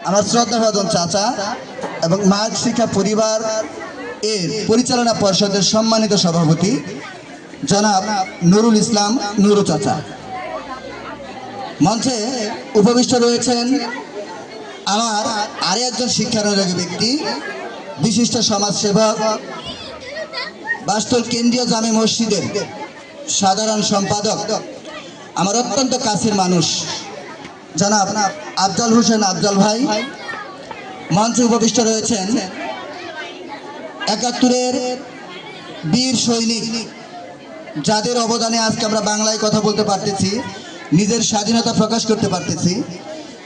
আমার শ্রদ্ধাভাজন চাচা এবং মার্ক শিক্ষা পরিবার এর পরিচালনা পর্ষদের সম্মানিত সভাপতি জনাব নুরুল ইসলাম নুরু চাচা। মঞ্চে উপবিষ্ট রয়েছেন আমার আরো একজন শিক্ষানুরাগী ব্যক্তি, বিশিষ্ট সমাজসেবক, বাস্তল কেন্দ্রীয় জামে মসজিদের সাধারণ সম্পাদক, আমার অত্যন্ত কাছের মানুষ জনাব আফজাল হোসেন আফজাল ভাই। মঞ্চে উপবিষ্ট রয়েছেন ৭১-এর বীর সৈনিক, যাদের অবদানে আজকে আমরা বাংলায় কথা বলতে পারতেছি, নিজের স্বাধীনতা প্রকাশ করতে পারতেছি।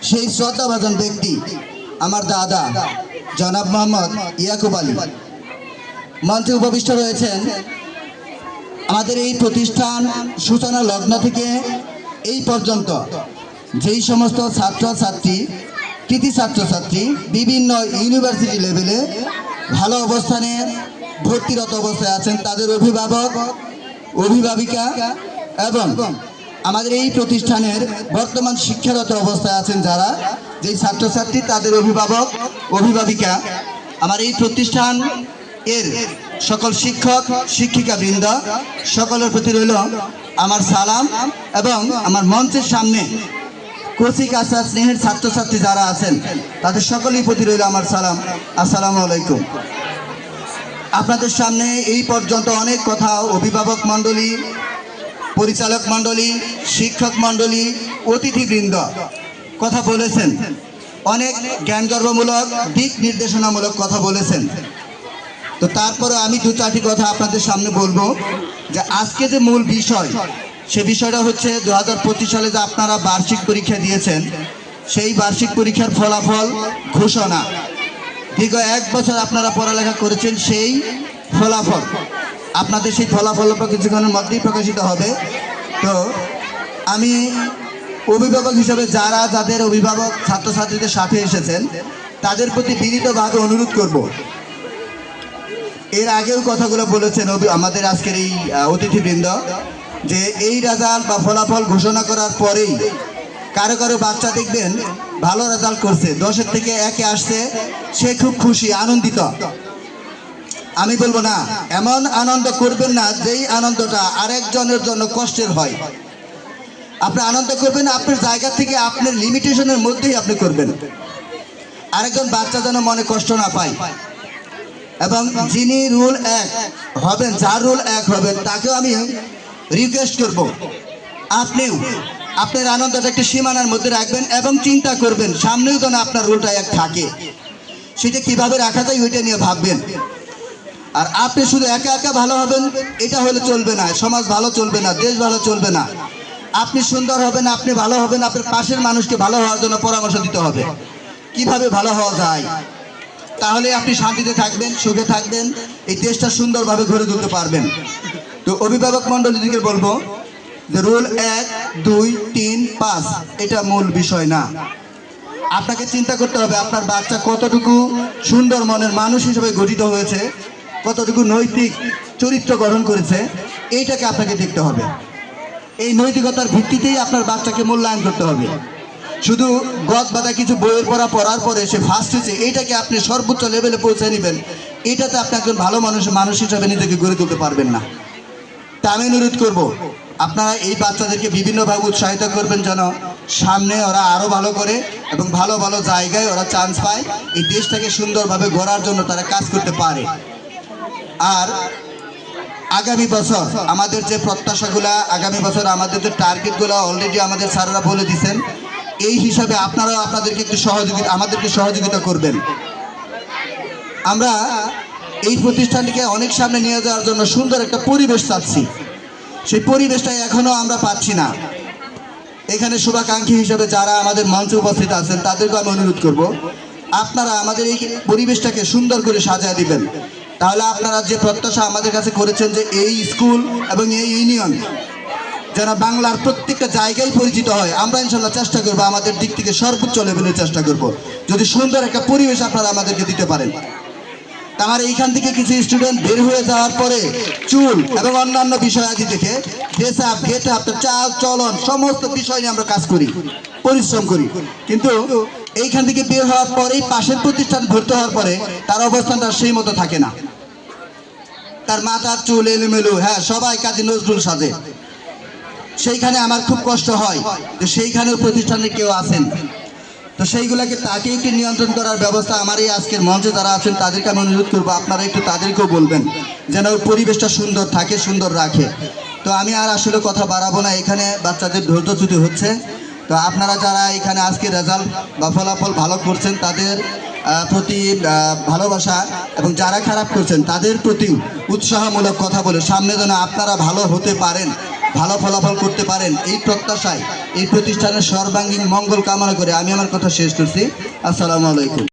সেই শ্রদ্ধাভাজন ব্যক্তি আমার দাদা জনাব মোহাম্মদ ইয়াকুব আলী। মঞ্চে উপবিষ্ট রয়েছেন আমাদের এই প্রতিষ্ঠান সূচনা লগ্ন থেকে এই পর্যন্ত যেই সমস্ত ছাত্রছাত্রী, কৃতি ছাত্রছাত্রী বিভিন্ন ইউনিভার্সিটি লেভেলে ভালো অবস্থানে ভর্তিরত অবস্থায় আছেন, তাদের অভিভাবক, অভিভাবিকা এবং আমাদের এই প্রতিষ্ঠানের বর্তমান শিক্ষারত অবস্থায় আছেন যারা, যেই ছাত্রছাত্রী, তাদের অভিভাবক, অভিভাবিকা, আমার এই প্রতিষ্ঠান এর সকল শিক্ষক শিক্ষিকা বৃন্দ, সকলের প্রতি রইল আমার সালাম। এবং আমার মঞ্চের সামনে কচি কাঁচা স্নেহের ছাত্রছাত্রী যারা আছেন, তাদের সকলের প্রতি রইল আমার সালাম। আসসালামু আলাইকুম। আপনাদের সামনে এই পর্যন্ত অনেক কথা অভিভাবক মণ্ডলী, পরিচালক মণ্ডলী, শিক্ষক মণ্ডলী, অতিথিবৃন্দ কথা বলেছেন, অনেক জ্ঞানগর্ভমূলক, দিক নির্দেশনামূলক কথা বলেছেন। তো তারপরে আমি দু চারটি কথা আপনাদের সামনে বলবো। যে আজকে যে মূল বিষয়, সে বিষয়টা হচ্ছে 2025 সালে যে আপনারা বার্ষিক পরীক্ষা দিয়েছেন, সেই বার্ষিক পরীক্ষার ফলাফল ঘোষণা। দীর্ঘ 1 বছর আপনারা পড়ালেখা করেছেন, সেই ফলাফল আপনাদের সেই ফলাফল কিছুক্ষণের মধ্যেই প্রকাশিত হবে। তো আমি অভিভাবক হিসেবে যাদের অভিভাবক ছাত্রছাত্রীদের সাথে এসেছেন, তাদের প্রতি বিনীতভাবে অনুরোধ করব। এর আগেও কথাগুলো বলেছেন আমাদের আজকের এই অতিথিবৃন্দ, যে এই রেজাল্ট বা ফলাফল ঘোষণা করার পরেই কারো কারো বাচ্চা দেখবেন ভালো রেজাল্ট করছে, 10-এর থেকে 1-এ আসছে, সে খুব খুশি, আনন্দিত। আমি বলবো না, এমন আনন্দ করবেন না যেই আনন্দটা আরেকজনের জন্য কষ্টের হয়। আপনি আনন্দ করবেন আপনার জায়গা থেকে, আপনার লিমিটেশনের মধ্যেই আপনি করবেন, আরেকজন বাচ্চা যেন মনে কষ্ট না পায়। এবং যিনি রুল 1 হবেন, যার রুল 1 হবেন, তাকেও আমি রিকোয়েস্ট করব, আপনিও আপনার আনন্দটা একটি সীমানার মধ্যে রাখবেন এবং চিন্তা করবেন সামনেও যেন আপনার রুলটা 1 থাকে। সেটা কিভাবে রাখা যায় ওইটা নিয়ে ভাববেন। আর আপনি শুধু একা একা ভালো হবেন এটা হলে চলবে না, সমাজ ভালো চলবে না, দেশ ভালো চলবে না। আপনি সুন্দর হবেন, আপনি ভালো হবেন, আপনার পাশের মানুষকে ভালো হওয়ার জন্য পরামর্শ দিতে হবে, কিভাবে ভালো হওয়া যায়। তাহলে আপনি শান্তিতে থাকবেন, সুখে থাকবেন, এই দেশটা সুন্দরভাবে গড়ে তুলতে পারবেন। তো অভিভাবক মণ্ডলীকে বলবো যে রুল 1, 2, 3, 5 এটা মূল বিষয় না। আপনাকে চিন্তা করতে হবে আপনার বাচ্চা কতটুকু সুন্দর মনের মানুষ হিসেবে গঠিত হয়েছে, কতটুকু নৈতিক চরিত্র গঠন করেছে, এইটাকে আপনাকে দেখতে হবে। এই নৈতিকতার ভিত্তিতেই আপনার বাচ্চাকে মূল্যায়ন করতে হবে। শুধু গদ বাঁধা কিছু বইয়ের পড়ার পরে সে ফার্স্ট হয়েছে, এইটাকে আপনি সর্বোচ্চ লেভেলে পৌঁছে নেবেন, এটাতে আপনি একজন ভালো মানুষ হিসাবে নিজেকে গড়ে তুলতে পারবেন না। তা আমি অনুরোধ করব, আপনারা এই বাচ্চাদেরকে বিভিন্নভাবে উৎসাহিত করবেন যেন সামনে ওরা আরও ভালো করে এবং ভালো ভালো জায়গায় ওরা চান্স পায়, এই দেশটাকে সুন্দরভাবে গড়ার জন্য তারা কাজ করতে পারে। আর আগামী বছর আমাদের যে প্রত্যাশাগুলা, আগামী বছর আমাদের যে টার্গেটগুলো অলরেডি আমাদের স্যারেরা বলে দিয়েছেন, এই হিসাবে আপনারাও আমাদেরকে সহযোগিতা করবেন। আমরা এই প্রতিষ্ঠানটিকে অনেক সামনে নিয়ে যাওয়ার জন্য সুন্দর একটা পরিবেশ চাচ্ছি, সেই পরিবেশটা এখনো আমরা পাচ্ছি না। এখানে শুভাকাঙ্ক্ষী হিসেবে যারা আমাদের মঞ্চে উপস্থিত আছেন, তাদেরকে আমি অনুরোধ করব, আপনারা আমাদের এই পরিবেশটাকে সুন্দর করে সাজিয়ে দিবেন। তাহলে আপনারা যে প্রত্যাশা আমাদের কাছে করেছেন যে এই স্কুল এবং এই ইউনিয়ন যেন বাংলার প্রত্যেকটা জায়গায় পরিচিত হয়, আমরা ইনশাল্লাহ চেষ্টা করবো, আমাদের দিক থেকে সর্বোচ্চ লেভেলের চেষ্টা করব, যদি সুন্দর একটা পরিবেশ আপনারা আমাদেরকে দিতে পারেন। আমার এইখান থেকে কিছু স্টুডেন্ট বের হয়ে যাওয়ার পরে চুল এবং অন্যান্য বিষয় আদি দেখে ড্রেস আপ, গেট আপ, চাল চলন সমস্ত বিষয় নিয়ে আমরা কাজ করি, পরিশ্রম করি, কিন্তু এইখান থেকে বের হওয়ার পরেই পাশের প্রতিষ্ঠান ভর্তি হওয়ার পরে তার অবস্থানটা সেই মতো থাকে না, তার মাথার চুল এলোমেলো, হ্যাঁ সবাই কাজী নজরুল সাজে। সেইখানে আমার খুব কষ্ট হয় যে সেইখানেও প্রতিষ্ঠানে কেউ আছেন, তো সেইগুলোকে তাকে একটু নিয়ন্ত্রণ করার ব্যবস্থা আমার এই আজকের মঞ্চে যারা আছেন তাদেরকে আমি অনুরোধ করবো, আপনারা একটু তাদেরকেও বলবেন যেন ওই পরিবেশটা সুন্দর থাকে, সুন্দর রাখে। তো আমি আর আসলে কথা বাড়াবো না, এখানে বাচ্চাদের ধৈর্যচ্যুতি হচ্ছে। তো আপনারা যারা এখানে আজকে রেজাল্ট বা ফলাফল ভালো করছেন তাদের প্রতি ভালোবাসা, এবং যারা খারাপ করছেন তাদের প্রতি উৎসাহমূলক কথা বলে সামনে যেন আপনারা ভালো হতে পারেন, ভালো ফলাফল করতে পারেন, এই প্রত্যাশায় এই প্রতিষ্ঠানের সর্বাঙ্গীন মঙ্গল কামনা করে আমি আমার কথা শেষ করছি। আসসালামু আলাইকুম।